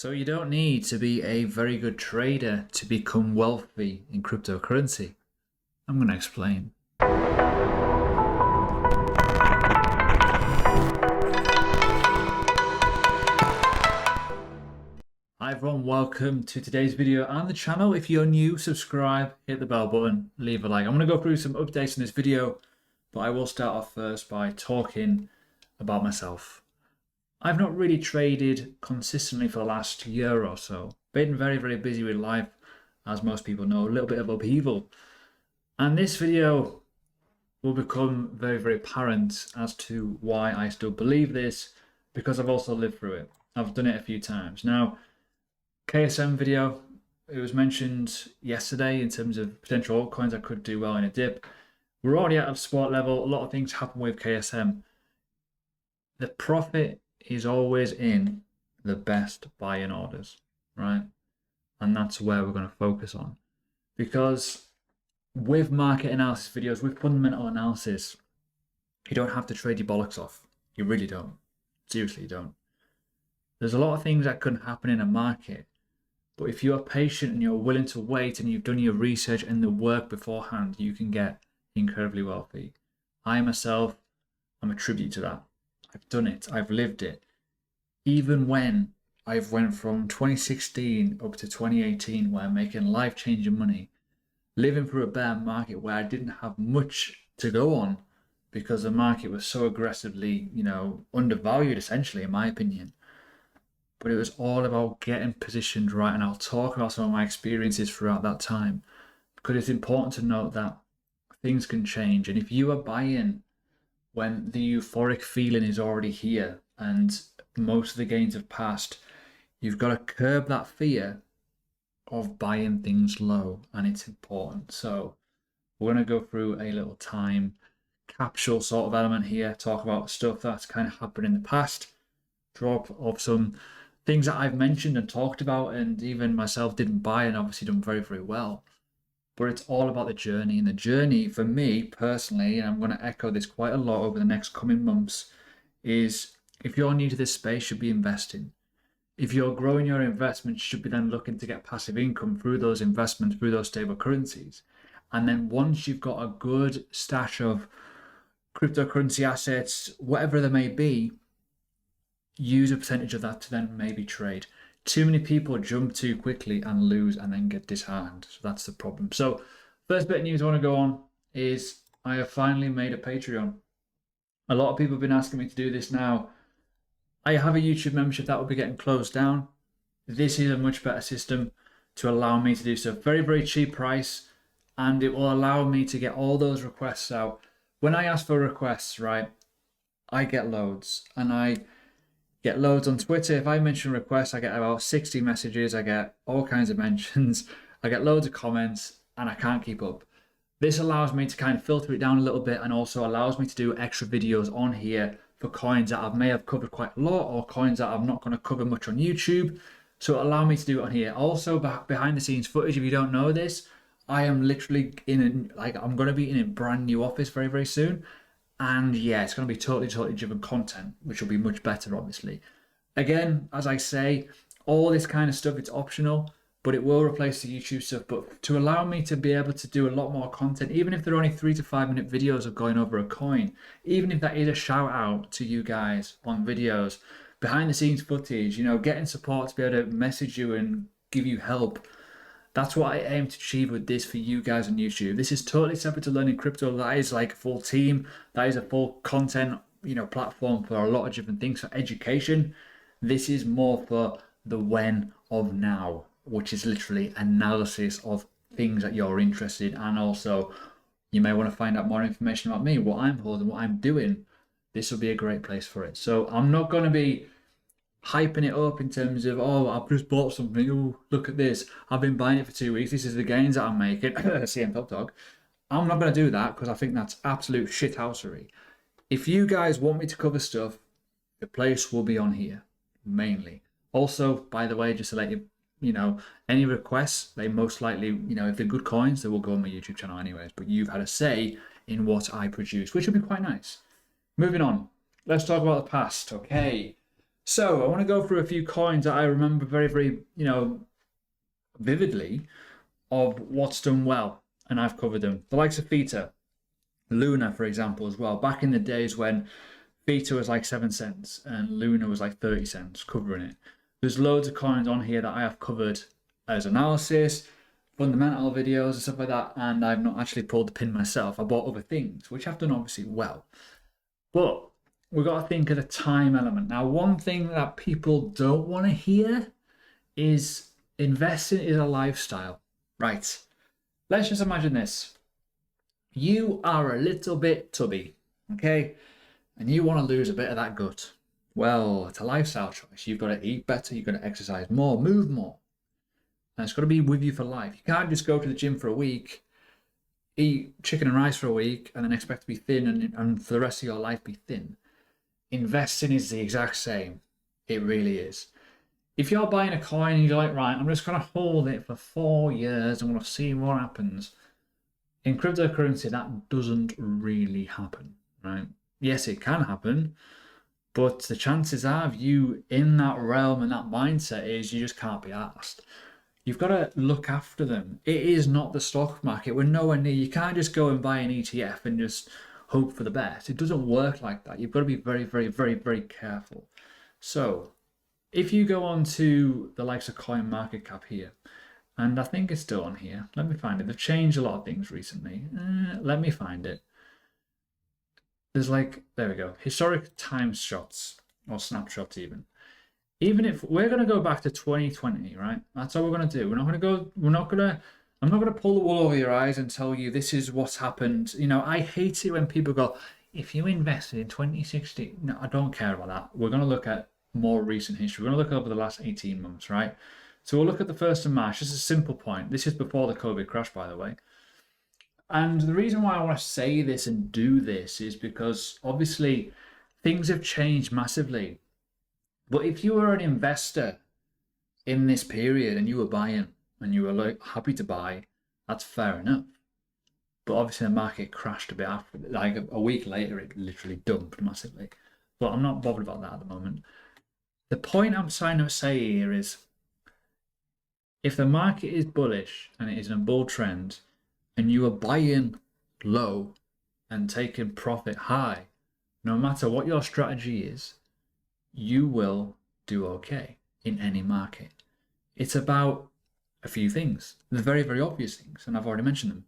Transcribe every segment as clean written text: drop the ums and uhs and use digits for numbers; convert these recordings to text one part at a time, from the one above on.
So you don't need to be a very good trader to become wealthy in cryptocurrency. I'm going to explain. Hi everyone, welcome to today's video on the channel. If you're new, subscribe, hit the bell button, leave a like. I'm going to go through some updates in this video, but I will start off first by talking about myself. I've not really traded consistently for the last year or so. Been very, very busy with life, as most people know, a little bit of upheaval. And this video will become very, very apparent as to why I still believe this, because I've also lived through it. I've done it a few times. Now, KSM video, it was mentioned yesterday in terms of potential altcoins that could do well in a dip. We're already out of support level. A lot of things happen with KSM. The profit is always in the best buying orders, right? And that's where we're going to focus on. Because with market analysis videos, with fundamental analysis, you don't have to trade your bollocks off. You really don't. Seriously, you don't. There's a lot of things that can happen in a market, but if you are patient and you're willing to wait and you've done your research and the work beforehand, you can get incredibly wealthy. I myself am a tribute to that. I've done it. I've lived it. Even when I've went from 2016 up to 2018, where I'm making life-changing money, living through a bear market where I didn't have much to go on because the market was so aggressively, undervalued, essentially, in my opinion. But it was all about getting positioned right, and I'll talk about some of my experiences throughout that time, because it's important to note that things can change. And if you are buying when the euphoric feeling is already here and most of the gains have passed, you've got to curb that fear of buying things low, and it's important. So we're going to go through a little time capsule sort of element here, talk about stuff that's kind of happened in the past, drop of some things that I've mentioned and talked about and even myself didn't buy and obviously done very, very well. But it's all about the journey. And the journey for me personally, and I'm going to echo this quite a lot over the next coming months, is if you're new to this space, you should be investing. If you're growing your investments, you should be then looking to get passive income through those investments, through those stable currencies. And then once you've got a good stash of cryptocurrency assets, whatever they may be, use a percentage of that to then maybe trade. Too many people jump too quickly and lose and then get disheartened. So that's the problem. So first bit of news I want to go on is I have finally made a Patreon. A lot of people have been asking me to do this now. I have a YouTube membership that will be getting closed down. This is a much better system to allow me to do so. Very, very cheap price, and it will allow me to get all those requests out. When I ask for requests, right, I get loads, and I get loads on Twitter. If I mention requests, I get about 60 messages. I get all kinds of mentions. I get loads of comments, and I can't keep up. This allows me to kind of filter it down a little bit, and also allows me to do extra videos on here for coins that I may have covered quite a lot, or coins that I'm not going to cover much on YouTube. So allow me to do it on here. Also, behind the scenes footage, if you don't know this, I am literally I'm going to be in a brand new office very, very soon. And yeah, it's going to be totally different content, which will be much better, obviously. Again, as I say, all this kind of stuff, it's optional, but it will replace the YouTube stuff. But to allow me to be able to do a lot more content, even if they're only 3 to 5 minute videos of going over a coin, even if that is a shout out to you guys on videos, behind the scenes footage, getting support to be able to message you and give you help. That's what I aim to achieve with this for you guys on YouTube. This is totally separate to learning crypto. That is like a full team. That is a full content, platform for a lot of different things for education. This is more for the when of now, which is literally analysis of things that you're interested in. And also, you may want to find out more information about me, what I'm holding, what I'm doing. This will be a great place for it. So I'm not going to be hyping it up in terms of, oh, I've just bought something, oh, look at this, I've been buying it for 2 weeks, this is the gains that I'm making, CM Top Dog. I'm not going to do that because I think that's absolute shithousery. If you guys want me to cover stuff, the place will be on here, mainly. Also, by the way, just to let you, any requests, they most likely, if they're good coins, they will go on my YouTube channel anyways, but you've had a say in what I produce, which will be quite nice. Moving on, let's talk about the past, okay? So I want to go through a few coins that I remember very, very, vividly of what's done well, and I've covered them. The likes of Theta, Luna, for example, as well. Back in the days when Theta was like 7 cents and Luna was like 30 cents, covering it. There's loads of coins on here that I have covered as analysis, fundamental videos and stuff like that, and I've not actually pulled the pin myself. I bought other things, which I've done obviously well. But we've got to think of the time element. Now, one thing that people don't want to hear is investing is a lifestyle. Right. Let's just imagine this. You are a little bit tubby, okay? And you want to lose a bit of that gut. Well, it's a lifestyle choice. You've got to eat better, you've got to exercise more, move more. And it's got to be with you for life. You can't just go to the gym for a week, eat chicken and rice for a week, and then expect to be thin and for the rest of your life be thin. Investing is the exact same. It really is. If you're buying a coin and you're like, right, I'm just going to hold it for 4 years and we'll see what happens. In cryptocurrency, that doesn't really happen, right? Yes, it can happen, but the chances are of you in that realm and that mindset is you just can't be asked. You've got to look after them. It is not the stock market. We're nowhere near. You can't just go and buy an ETF and just hope for the best. It doesn't work like that. You've got to be very, very, very, very careful. So if you go on to the likes of CoinMarketCap here, and I think it's still on here. Let me find it. They've changed a lot of things recently. Let me find it. There's there we go. Historic time shots or snapshots even. Even if we're going to go back to 2020, right? That's all we're going to do. I'm not going to pull the wool over your eyes and tell you this is what's happened. I hate it when people go, if you invested in 2016, no, I don't care about that. We're going to look at more recent history. We're going to look over the last 18 months, right? So we'll look at the 1st of March. This is a simple point. This is before the COVID crash, by the way. And the reason why I want to say this and do this is because obviously things have changed massively. But if you were an investor in this period and you were buying and you were happy to buy, that's fair enough. But obviously the market crashed a bit after, like a week later, it literally dumped massively. But I'm not bothered about that at the moment. The point I'm trying to say here is, if the market is bullish and it is in a bull trend and you are buying low and taking profit high, no matter what your strategy is, you will do okay in any market. It's about a few things, the very, very obvious things, and I've already mentioned them.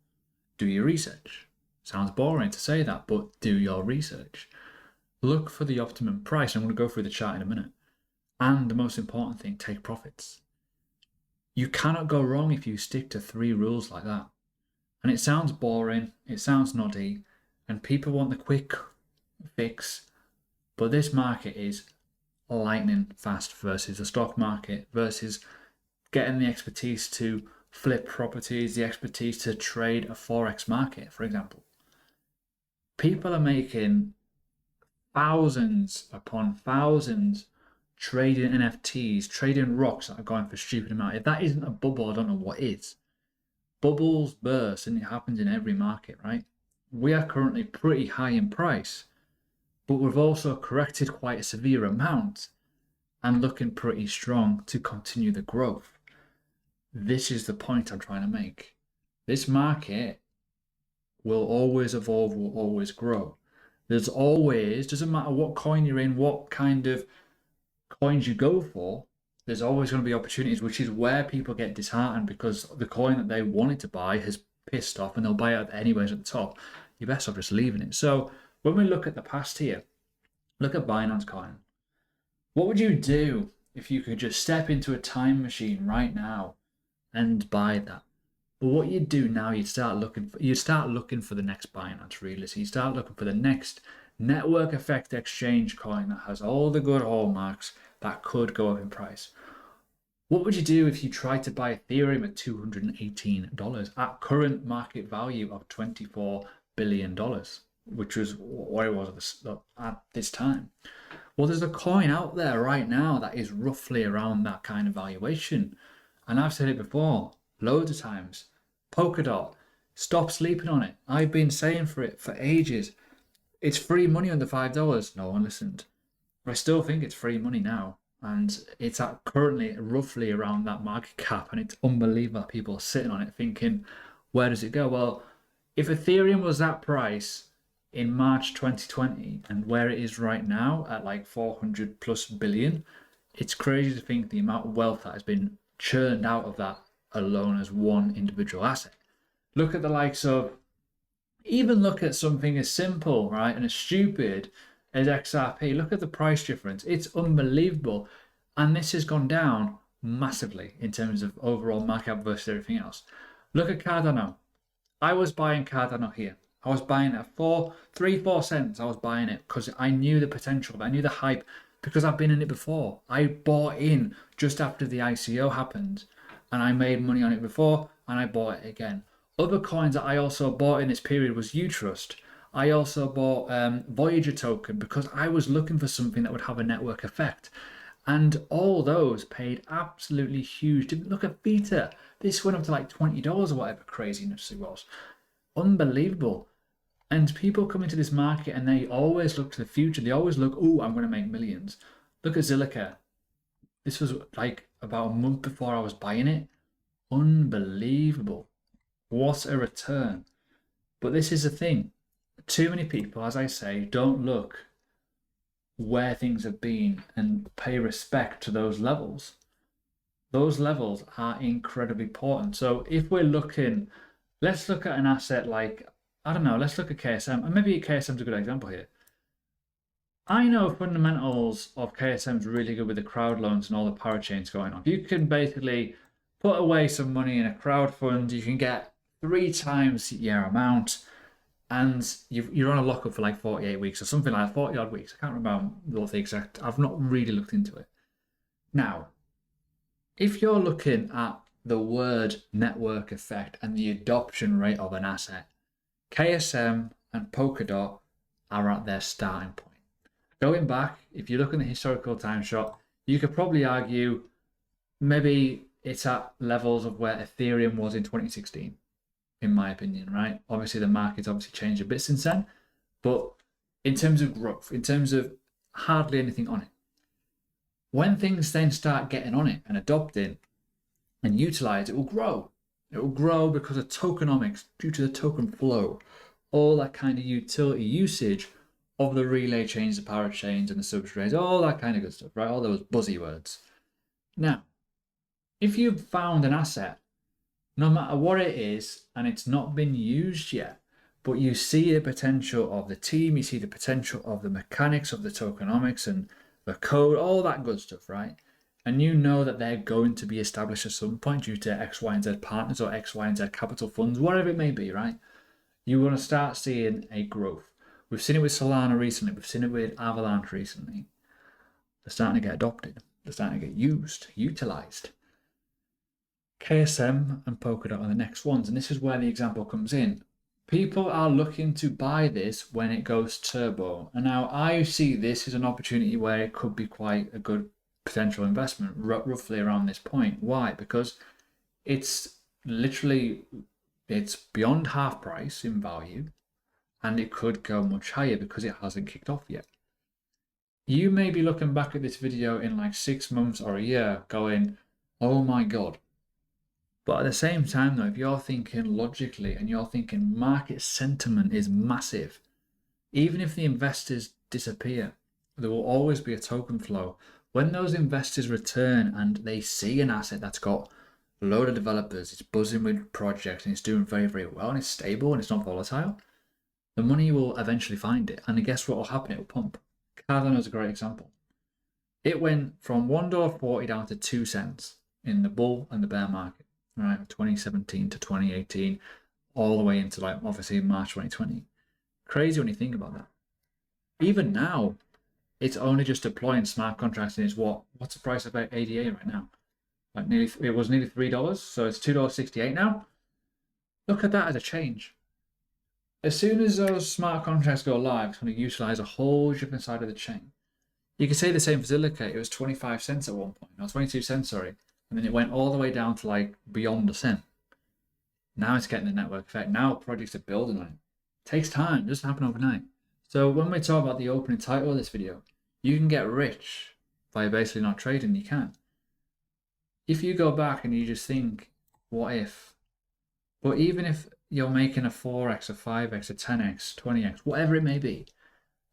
Do your research. Sounds boring to say that, but do your research. Look for the optimum price. I'm going to go through the chart in a minute. And the most important thing, take profits. You cannot go wrong if you stick to 3 rules like that. And it sounds boring, it sounds noddy, and people want the quick fix, but this market is lightning fast versus the stock market, versus getting the expertise to flip properties, the expertise to trade a Forex market, for example. People are making thousands upon thousands trading NFTs, trading rocks that are going for stupid amount. If that isn't a bubble, I don't know what is. Bubbles burst, and it happens in every market, right? We are currently pretty high in price, but we've also corrected quite a severe amount and looking pretty strong to continue the growth. This is the point I'm trying to make. This market will always evolve, will always grow. There's always, doesn't matter what coin you're in, what kind of coins you go for, there's always going to be opportunities, which is where people get disheartened because the coin that they wanted to buy has pissed off and they'll buy it anyways at the top. You're best off just leaving it. So when we look at the past here, look at Binance Coin. What would you do if you could just step into a time machine right now and buy that? But what you do now, you start looking for the next Binance really. So you start looking for the next network effect exchange coin that has all the good hallmarks that could go up in price. What would you do if you tried to buy Ethereum at $218 at current market value of $24 billion, which was what it was at this time? Well, there's a coin out there right now that is roughly around that kind of valuation. And I've said it before, loads of times. Polkadot, stop sleeping on it. I've been saying for it for ages. It's free money under $5. No one listened. I still think it's free money now. And it's at currently roughly around that market cap. And it's unbelievable that people are sitting on it thinking, where does it go? Well, if Ethereum was that price in March 2020 and where it is right now at like 400 plus billion, it's crazy to think the amount of wealth that has been churned out of that alone as one individual asset. Look at the likes of, even look at something as simple, right, and as stupid as XRP. Look at the price difference. It's unbelievable. And this has gone down massively in terms of overall market cap versus everything else. Look at Cardano. I was buying Cardano here. I was buying it at 4 cents. I was buying it because I knew the potential. I knew the hype because I've been in it before. I bought in just after the ICO happened and I made money on it before and I bought it again. Other coins that I also bought in this period was Utrust. I also bought Voyager token because I was looking for something that would have a network effect. And all those paid absolutely huge. Look at Beta. This went up to like $20 or whatever craziness it was. Unbelievable. And people come into this market and they always look to the future. They always look, oh, I'm going to make millions. Look at Zilliqa. This was like about a month before I was buying it. Unbelievable. What a return. But this is the thing. Too many people, as I say, don't look where things have been and pay respect to those levels. Those levels are incredibly important. So if we're looking, let's look at an asset like, I don't know, let's look at KSM. And maybe KSM is a good example here. I know fundamentals of KSM is really good with the crowd loans and all the parachains going on. You can basically put away some money in a crowd fund, you can get 3 times your amount, and you're on a lockup for like 48 weeks or something like that, 40 odd weeks. I can't remember what the exact, I've not really looked into it. Now, if you're looking at the word network effect and the adoption rate of an asset, KSM and Polkadot are at their starting point. Going back, if you look in the historical time shot, you could probably argue maybe it's at levels of where Ethereum was in 2016, in my opinion, right? Obviously, the market's obviously changed a bit since then, but in terms of growth, in terms of hardly anything on it, when things then start getting on it and adopting and utilized, it will grow. It will grow because of tokenomics, due to the token flow, all that kind of utility usage of the relay chains, the power chains, and the substrates, all that kind of good stuff, right? All those buzzy words. Now, if you've found an asset, no matter what it is, and it's not been used yet, but you see the potential of the team, you see the potential of the mechanics of the tokenomics and the code, all that good stuff, right? And you know that they're going to be established at some point due to X, Y, and Z partners or X, Y, and Z capital funds, whatever it may be, right? You want to start seeing a growth. We've seen it with Solana recently. We've seen it with Avalanche recently. They're starting to get adopted. They're starting to get used, utilized. KSM and Polkadot are the next ones. And this is where the example comes in. People are looking to buy this when it goes turbo. And now I see this as an opportunity where it could be quite a good potential investment, roughly around this point. Why? Because it's literally, it's beyond half price in value, and it could go much higher because it hasn't kicked off yet. You may be looking back at this video in like 6 months or a year going, oh my God. But at the same time though, if you're thinking logically and you're thinking market sentiment is massive, even if the investors disappear, there will always be a token flow. When those investors return and they see an asset that's got a load of developers, it's buzzing with projects and it's doing very, very well and it's stable and it's not volatile, the money will eventually find it. And guess what will happen? It will pump. Cardano is a great example. It went from $1.40 down to 2 cents in the bull and the bear market, right? 2017 to 2018, all the way into like obviously March 2020. Crazy when you think about that. Even now, it's only just deploying smart contracts and it's what's the price of ADA right now? Like it was nearly $3, so it's $2.68 now. Look at that as a change. As soon as those smart contracts go live, it's going to utilize a whole different side of the chain. You can say the same for Zilliqa. It was 25 cents at one point, or 22 cents, sorry. And then it went all the way down to like beyond a cent. Now it's getting the network effect. Now projects are building on it. It takes time. It doesn't happen overnight. So when we talk about the opening title of this video, You can get rich by basically not trading. You can. If you go back and you just think, what if? But even if you're making a 4x, a 5x, a 10x, 20x, whatever it may be,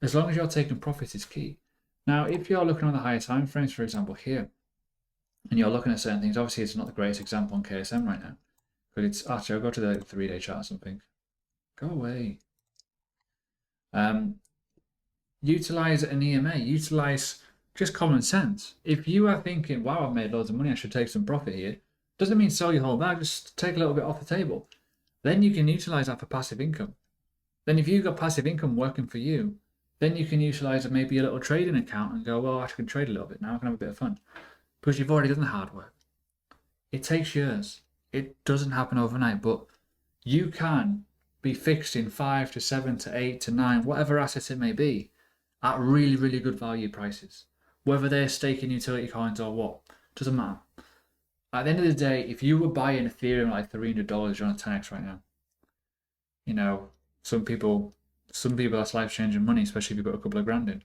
as long as you're taking profits is key. Now, if you're looking on the higher time frames, for example, here, and you're looking at certain things, obviously it's not the greatest example on KSM right now, but it's actually, I'll go to the 3-day chart or something. Go away. Utilize an EMA, utilize just common sense. If you are thinking, wow, I've made loads of money, I should take some profit here, doesn't mean sell your whole bag, just take a little bit off the table. Then you can utilize that for passive income. Then if you've got passive income working for you, then you can utilize maybe a little trading account and go, well, I can trade a little bit now, I can have a bit of fun. Because you've already done the hard work. It takes years. It doesn't happen overnight, but you can be fixed in 5 to 7 to 8 to 9, whatever assets it may be, at really, really good value prices. Whether they're staking utility coins or what, doesn't matter. At the end of the day, if you were buying Ethereum like $300, you're on a 10x right now. You know, some people that's life-changing money, especially if you've got a couple of grand in.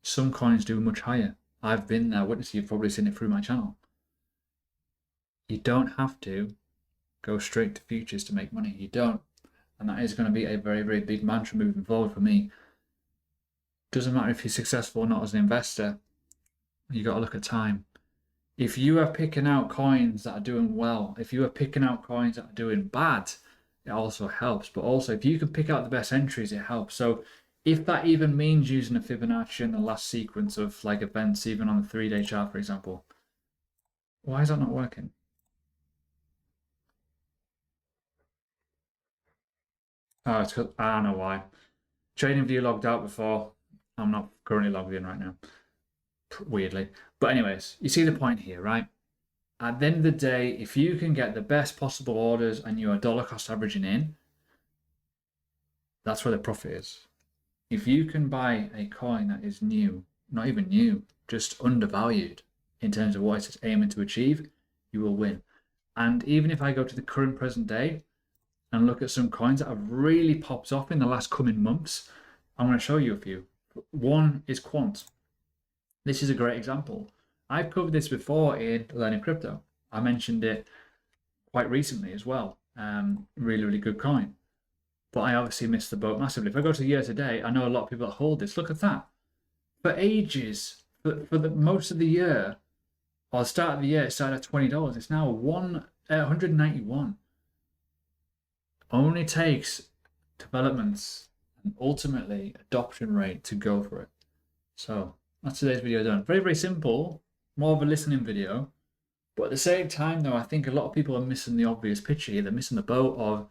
Some coins do much higher. I've been there, witness, you've probably seen it through my channel. You don't have to go straight to futures to make money. You don't. And that is going to be a very, very big mantra moving forward for me. Doesn't matter if you're successful or not as an investor, you got to look at time. If you are picking out coins that are doing well, if you are picking out coins that are doing bad, it also helps. But also, if you can pick out the best entries, it helps. So if that even means using a Fibonacci in the last sequence of like events, even on the 3-day chart, for example, why is that not working? Oh, it's because I don't know why. TradingView logged out before. I'm not currently logged in right now, weirdly. But anyways, you see the point here, right? At the end of the day, if you can get the best possible orders and you are dollar cost averaging in, that's where the profit is. If you can buy a coin that is new, not even new, just undervalued in terms of what it's aiming to achieve, you will win. And even if I go to the current present day and look at some coins that have really popped off in the last coming months, I'm going to show you a few. One is Quant. This is a great example. I've covered this before in Learning Crypto. I mentioned it quite recently as well. Really, really good coin. But I obviously missed the boat massively. If I go to year to date, I know a lot of people that hold this. Look at that. For ages, for the most of the year, or the start of the year, it started at $20. It's now 191. Only takes developments and ultimately adoption rate to go for it. So that's today's video done. Very, very simple, more of a listening video. But at the same time, though, I think a lot of people are missing the obvious picture here. They're missing the boat of,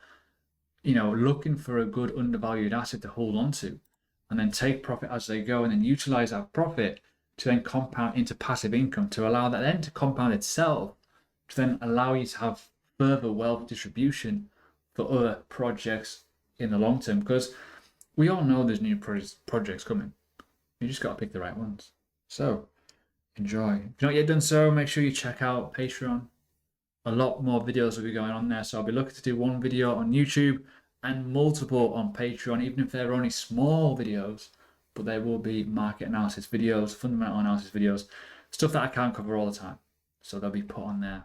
you know, looking for a good undervalued asset to hold on to and then take profit as they go and then utilize that profit to then compound into passive income, to allow that then to compound itself, to then allow you to have further wealth distribution for other projects in the long term. Because we all know there's new projects coming. You just got to pick the right ones. So enjoy. If you've not yet done so, make sure you check out Patreon. A lot more videos will be going on there. So I'll be looking to do one video on YouTube and multiple on Patreon, even if they're only small videos, but they will be market analysis videos, fundamental analysis videos, stuff that I can't cover all the time. So they'll be put on there.